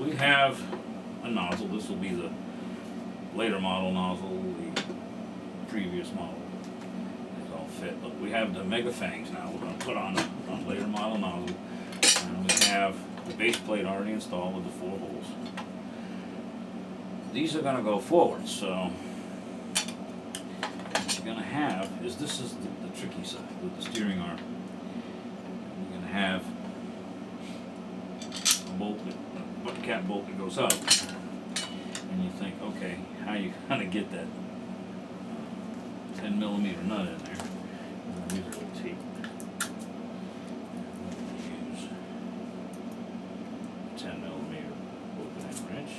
we have a nozzle. This will be the later model nozzle, the previous model. It's all fit. But we have the MEGA FANGs now. We're going to put on a later model nozzle. And we have the base plate already installed with the 4 holes. These are going to go forward, so what you're going to have is, this is the tricky side with the steering arm. You're going to have a bolt, a butt cap bolt that goes up, and you think, okay, how are you going to get that 10 millimeter nut in there? And use a little tape. Use 10 millimeter opening wrench.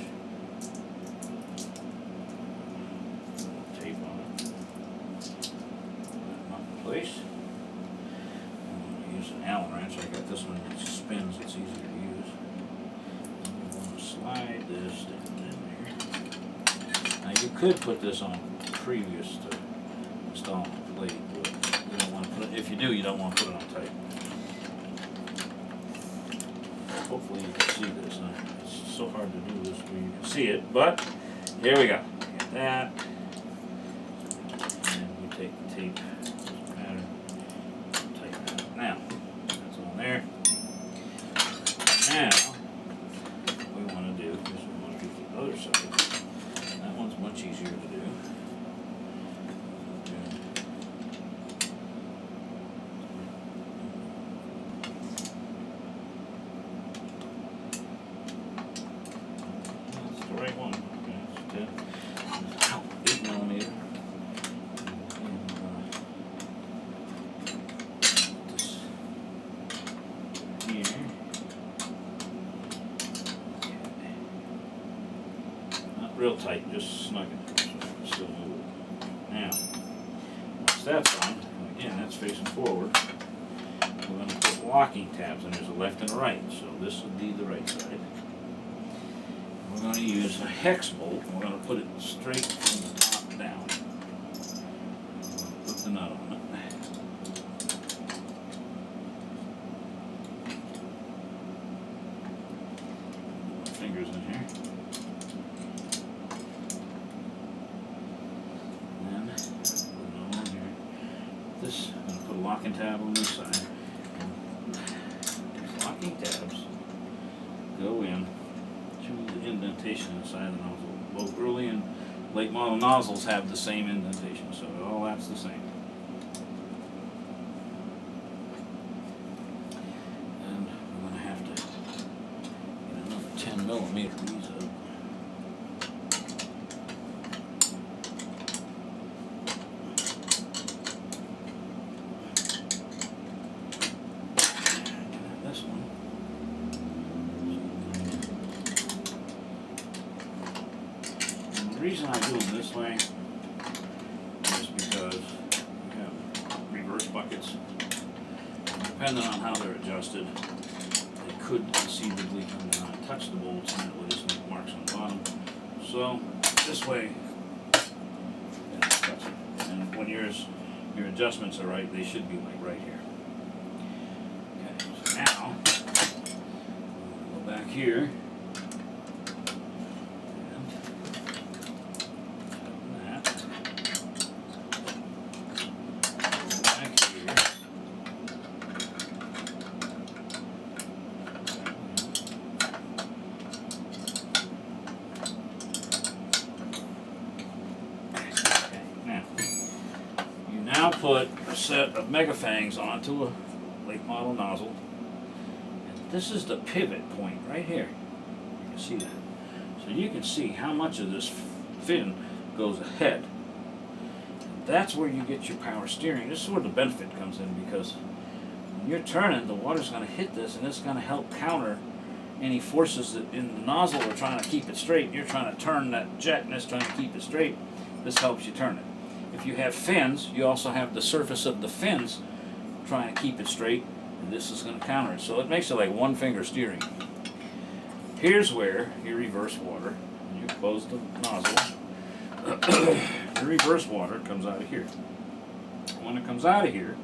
Tape on it. Put it in place. I'm going to use an Allen wrench. I got this one that spins, it's easier to use. I'm going to slide this down in there. Now you could put this on previous to installing the plate, but you don't want to put it, if you do, you don't want to put it on tight. Hopefully you can see this. It's so hard to do this where you can see it, but here we go. Get that. And we take the tape, doesn't matter, tighten that up. Now, that's on there. Now, what we want to do is we want to do the other side. That one's much easier to do. That's the right one. Okay, it's 8 millimeter. This here. Not real tight, just snug it so it's still move. Now, once that's on, again that's facing forward, we're going to put locking tabs, and there's a left and a right, so this would be the right side. We're going to use a hex bolt, and we're going to put it straight from the top down. Put the nut on it. Put my fingers in here. And put it on here. This, I'm going to put a locking tab on this side. These locking tabs go in to the indentation inside the nozzle. Both early and late model nozzles have the same indentation, so all that's the same. And we're going to have to get another 10 millimeter of these up. This one. The reason I do them this way is because we have reverse buckets. And depending on how they're adjusted, they could conceivably come down and touch the bolts, and it would just make marks on the bottom. So this way, they don't touch it. And when your adjustments are right, they should be like right here. Okay, so now we'll go back here. Now put a set of MEGA FANGs onto a late model nozzle. And this is the pivot point right here. You can see that. So you can see how much of this fin goes ahead. And that's where you get your power steering. This is where the benefit comes in, because when you're turning, the water's going to hit this, and it's going to help counter any forces that in the nozzle are trying to keep it straight. You're trying to turn that jet, and it's trying to keep it straight. This helps you turn it. If you have fins, you also have the surface of the fins trying to keep it straight, and this is going to counter it. So it makes it like one finger steering. Here's where your reverse water, when you close the nozzle, the reverse water comes out of here. When it comes out of here,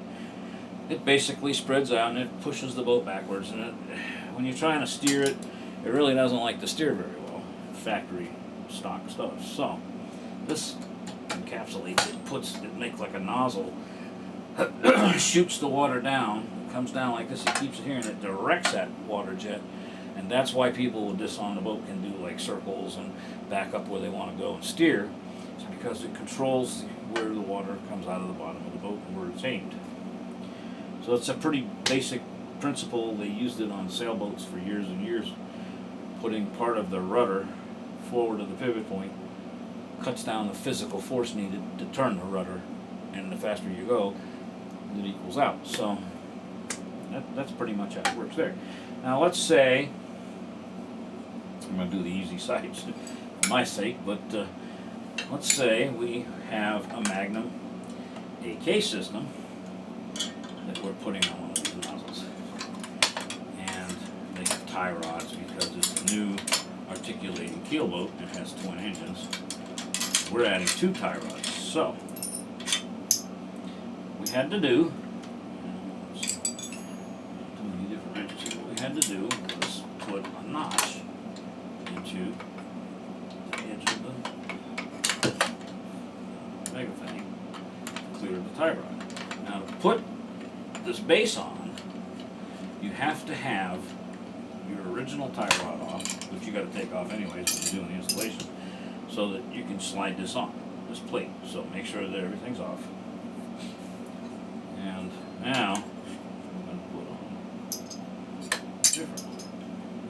it basically spreads out and it pushes the boat backwards. And when you're trying to steer it, it really doesn't like to steer very well. Factory stock stuff. So this encapsulates it, makes like a nozzle, shoots the water down, it comes down like this, it keeps it here, and it directs that water jet. And that's why people with this on the boat can do like circles and back up where they want to go and steer. It's because it controls where the water comes out of the bottom of the boat and where it's aimed. So it's a pretty basic principle. They used it on sailboats for years and years. Putting part of the rudder forward of the pivot point cuts down the physical force needed to turn the rudder, and the faster you go, it equals out. So that's pretty much how it works there. Now let's say, I'm going to do the easy sides for my sake, but let's say we have a Magnum AK system that we're putting on one of these nozzles. And they have tie rods because it's a new articulating keel boat. It has twin engines. We're adding 2 tie rods. So, we had to do, too many different wrenches here. What we had to do was put a notch into the edge of the MEGA FANG to clear the tie rod. Now to put this base on, you have to have your original tie rod off, which you got to take off anyways when you're doing the installation, so that you can slide this on, this plate. So make sure that everything's off. And now I'm going to put on different one.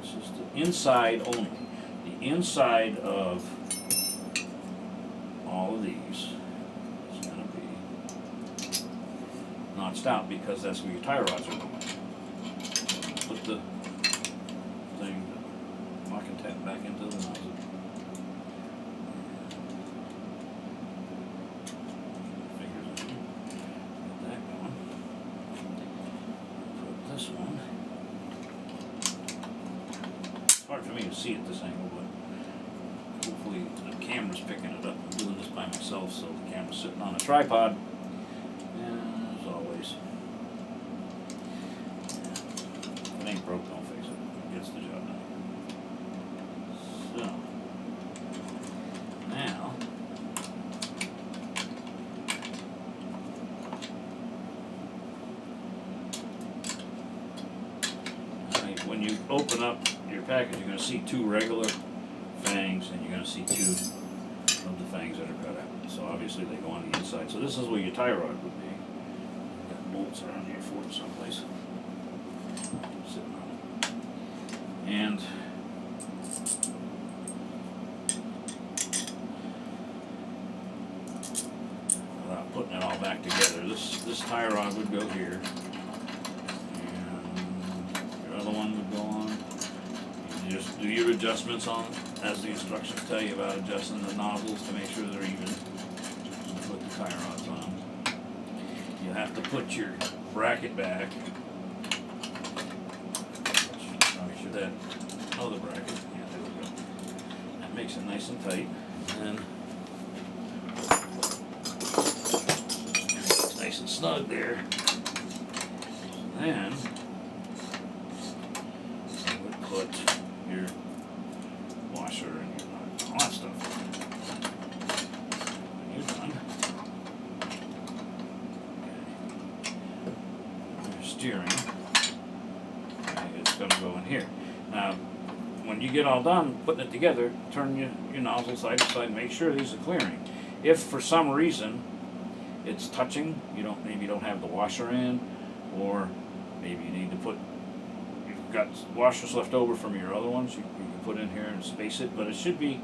This is the inside only. The inside of all of these is going to be notched out because that's where your tie rods are going. Put the thing, lock and tap back into the nozzle. Fingers in here. Get that going. Put this one. It's hard for me to see at this angle, but hopefully the camera's picking it up. I'm doing this by myself, so the camera's sitting on a tripod. And as always, if it ain't broke, don't fix it. It gets the job done. So, now, when you open up your package, you're going to see 2 regular fangs, and you're going to see 2 of the fangs that are cut out. So obviously they go on the inside. So this is where your tie rod would be. Got bolts around here for it someplace. Sitting on it. And without putting it all back together, this tie rod would go here. And your other one would go on. You just do your adjustments on it, as the instructions tell you about adjusting the nozzles to make sure they're even. Put the tie rods on. You have to put your bracket back. Make sure that other bracket. Yeah, there we go. That makes it nice and tight. And it's nice and snug there. Then you would put your washer and your nut, all that stuff. When you're done, okay. Your steering, okay, it's going to go in here. Now, when you get all done putting it together, turn your nozzle side to side, make sure these are clearing. If for some reason it's touching, maybe you don't have the washer in, or maybe you need to put, you've got washers left over from your other ones, you can put in here and space it, but it should be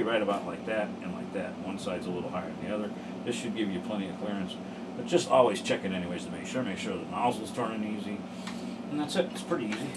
right about like that and like that. One side's a little higher than the other. This should give you plenty of clearance, but just always check it anyways to make sure the nozzle's turning easy, and that's it. It's pretty easy.